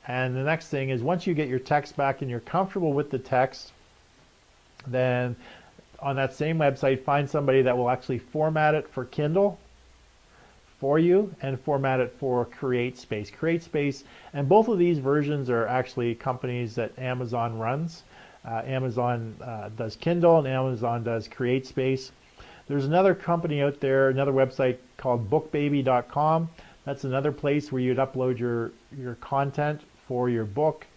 And the next thing is once you get your text back and you're comfortable with the text, then on that same website, find somebody that will actually format it for Kindle for you and format it for CreateSpace. CreateSpace, and both of these versions are actually companies that Amazon runs. Amazon does Kindle and Amazon does CreateSpace. There's another company out there, another website called bookbaby.com. That's another place where you'd upload your content for your book,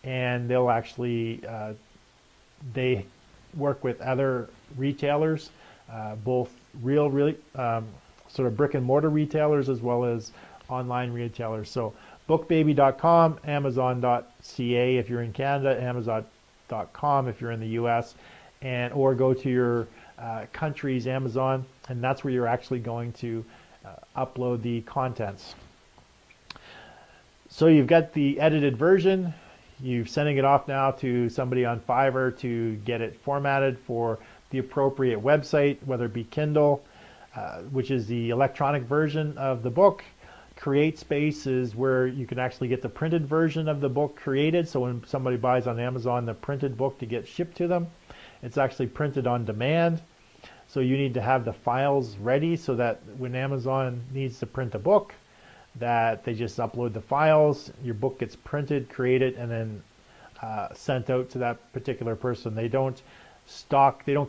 and they'll actually, they work with other retailers, both really sort of brick and mortar retailers as well as online retailers. So bookbaby.com, amazon.ca if you're in Canada, amazon.com if you're in the US, and or go to your country's Amazon, and that's where you're actually going to upload the contents. So you've got the edited version. You're sending it off now to somebody on Fiverr to get it formatted for the appropriate website, whether it be Kindle, which is the electronic version of the book. CreateSpace is where you can actually get the printed version of the book created. So when somebody buys on Amazon the printed book to get shipped to them, it's actually printed on demand. So you need to have the files ready so that when Amazon needs to print a book, that they just upload the files, your book gets printed, created, and then sent out to that particular person. They don't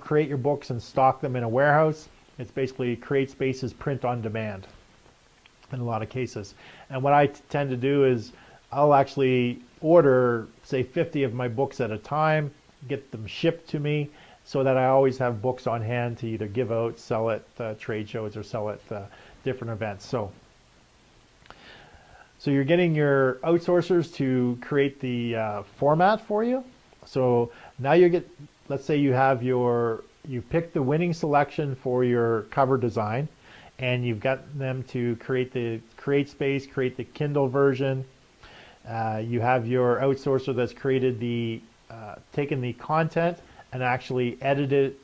create your books and stock them in a warehouse. It's basically CreateSpace's print on demand in a lot of cases. And what I tend to do is I'll actually order, say, 50 of my books at a time, get them shipped to me so that I always have books on hand to either give out, sell at trade shows, or sell at different events. So you're getting your outsourcers to create the format for you. So now let's say you picked the winning selection for your cover design, and you've got them to create the CreateSpace, create the Kindle version. You have your outsourcer that's created taken the content and actually edited it.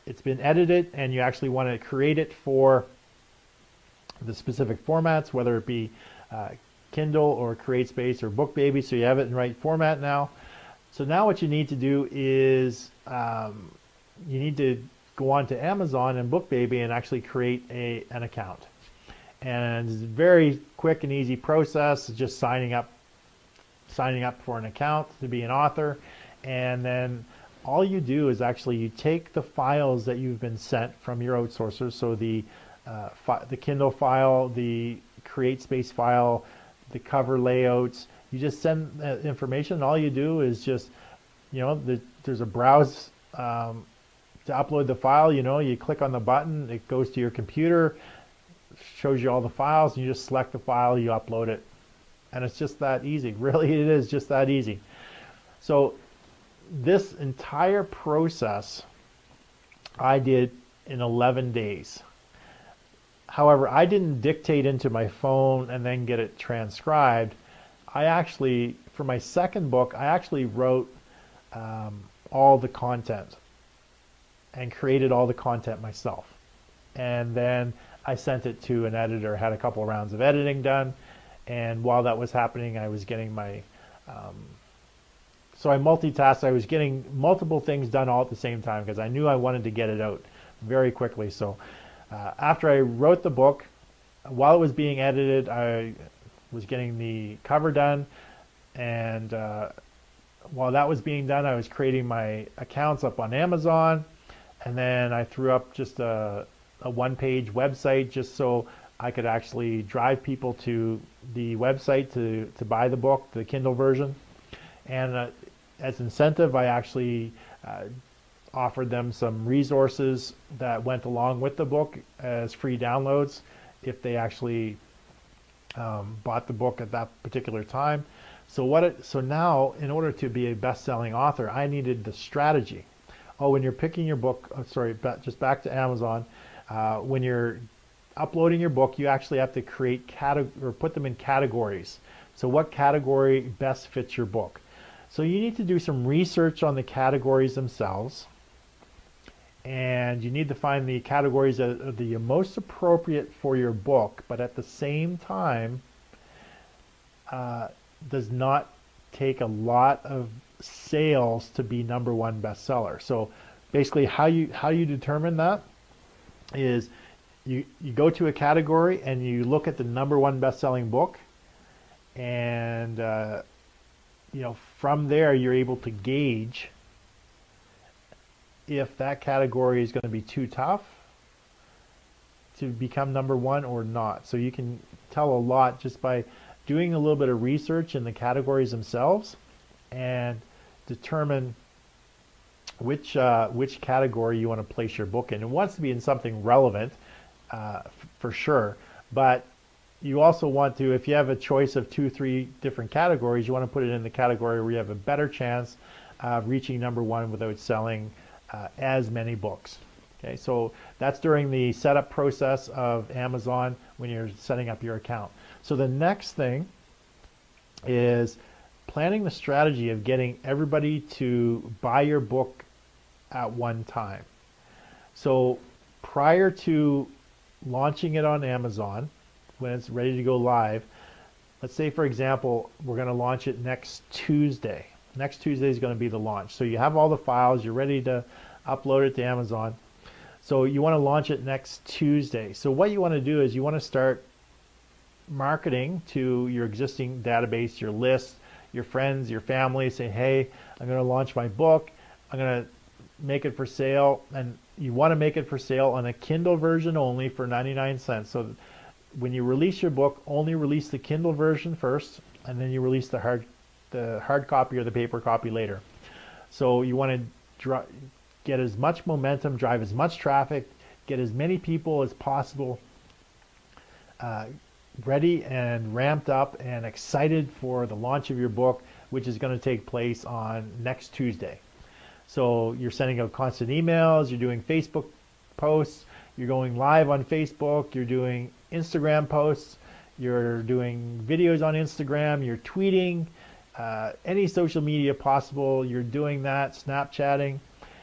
It's been edited, and you actually want to create it for the specific formats, whether it be Kindle or CreateSpace or BookBaby, so you have it in the right format now. So now what you need to do is you need to go on to Amazon and BookBaby and actually create an account. And it's a very quick and easy process. It's just signing up for an account to be an author, and then all you do is actually you take the files that you've been sent from your outsourcers, so the Kindle file, the CreateSpace file, the cover layouts. You just send that information. All you do is just, there's a browse to upload the file. You click on the button, it goes to your computer, shows you all the files, and you just select the file, you upload it, and it's just that easy. Really, it is just that easy. So this entire process I did in 11 days. However, I didn't dictate into my phone and then get it transcribed. I actually, for my second book, I actually wrote all the content and created all the content myself. And then I sent it to an editor, had a couple of rounds of editing done. And while that was happening, I was getting my, so I multitasked. I was getting multiple things done all at the same time because I knew I wanted to get it out very quickly. So after I wrote the book, while it was being edited, I was getting the cover done, and while that was being done, I was creating my accounts up on Amazon, and then I threw up just a one-page website just so I could actually drive people to the website to buy the book, the Kindle version. And as incentive, I actually offered them some resources that went along with the book as free downloads if they actually bought the book at that particular time. So now, in order to be a best-selling author, I needed the strategy. Oh, when you're picking your book, just back to Amazon, when you're uploading your book, you actually have to create or put them in categories. So what category best fits your book? So you need to do some research on the categories themselves, and you need to find the categories that are the most appropriate for your book, but at the same time, does not take a lot of sales to be number one bestseller. So basically how you determine that is you go to a category and you look at the number one best-selling book, and from there you're able to gauge if that category is going to be too tough to become number one or not. So you can tell a lot just by doing a little bit of research in the categories themselves and determine which category you want to place your book in. It wants to be in something relevant, for sure, but you also want to, if you have a choice of 2-3 different categories, you want to put it in the category where you have a better chance of reaching number one without selling as many books. Okay, so that's during the setup process of Amazon when you're setting up your account. So the next thing is planning the strategy of getting everybody to buy your book at one time. So prior to launching it on Amazon, when it's ready to go live, let's say for example we're going to launch it next Tuesday. Next Tuesday is going to be the launch. So you have all the files, you're ready to upload it to Amazon. So you want to launch it next Tuesday. So what you want to do is you want to start marketing to your existing database, your list, your friends, your family, say, hey, I'm going to launch my book. I'm going to make it for sale. And you want to make it for sale on a Kindle version only for 99 cents. So when you release your book, only release the Kindle version first, and then you release the hard copy or the paper copy later. So you want to get as much momentum, drive as much traffic, get as many people as possible ready and ramped up and excited for the launch of your book, which is going to take place on next Tuesday. So you're sending out constant emails, you're doing Facebook posts, you're going live on Facebook, you're doing Instagram posts, you're doing videos on Instagram, you're tweeting, any social media possible, you're doing that, Snapchatting,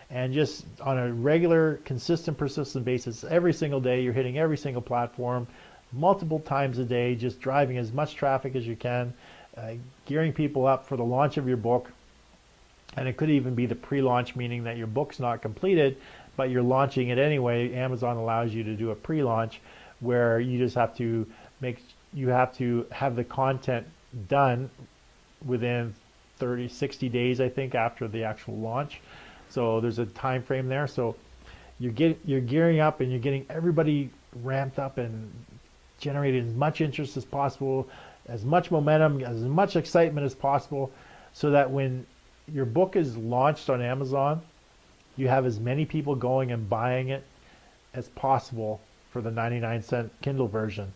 and just on a regular, consistent, persistent basis, every single day, you're hitting every single platform, multiple times a day, just driving as much traffic as you can, gearing people up for the launch of your book. And it could even be the pre-launch, meaning that your book's not completed, but you're launching it anyway. Amazon allows you to do a pre-launch where you just have to have the content done within 60 days, I think, after the actual launch. So there's a time frame there. So you're gearing up and you're getting everybody ramped up and generating as much interest as possible, as much momentum, as much excitement as possible, so that when your book is launched on Amazon, you have as many people going and buying it as possible for the 99-cent Kindle version.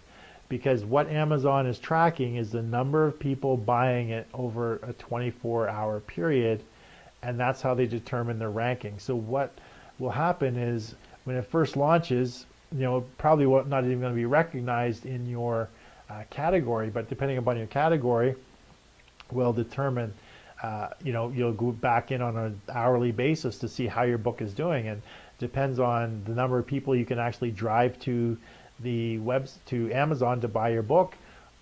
Because what Amazon is tracking is the number of people buying it over a 24-hour period, and that's how they determine their ranking. So what will happen is when it first launches, probably not even going to be recognized in your category, but depending upon your category will determine you'll go back in on an hourly basis to see how your book is doing, and depends on the number of people you can actually drive to to Amazon to buy your book,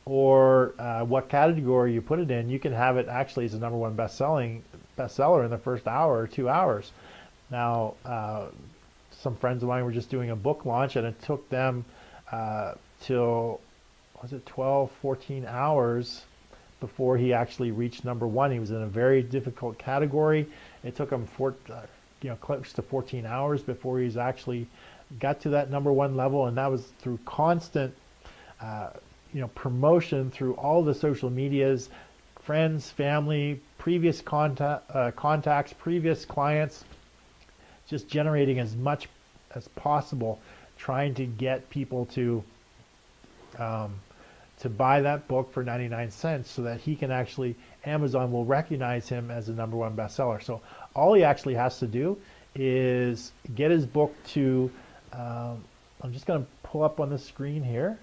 or what category you put it in. You can have it actually as a number one bestseller in the first hour or 2 hours. Now, some friends of mine were just doing a book launch, and it took them till 12, 14 hours before he actually reached number one. He was in a very difficult category. It took him close to 14 hours before he's actually got to that number one level, and that was through constant promotion through all the social medias, friends, family, previous contacts, previous clients, just generating as much as possible, trying to get people to buy that book for 99 cents so that he can actually, Amazon will recognize him as a number one bestseller. So all he actually has to do is get his book to, I'm just going to pull up on the screen here,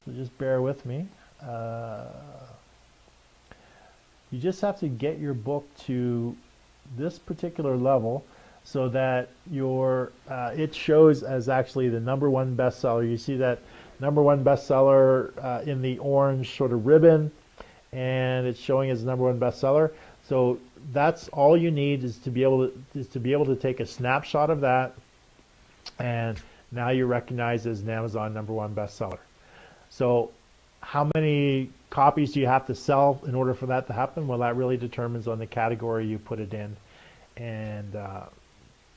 so just bear with me. You just have to get your book to this particular level so that it shows as actually the number one bestseller. You see that number one bestseller in the orange sort of ribbon, and it's showing as #1 bestseller. So that's all you need is to be able to take a snapshot of that, and now you're recognized as an Amazon #1 bestseller. So how many copies do you have to sell in order for that to happen? Well, that really determines on the category you put it in, and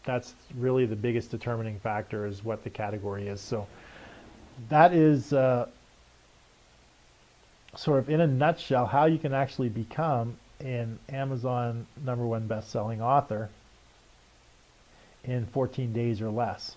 that's really the biggest determining factor, is what the category is. So that is sort of in a nutshell how you can actually become an Amazon #1 best-selling author in 14 days or less.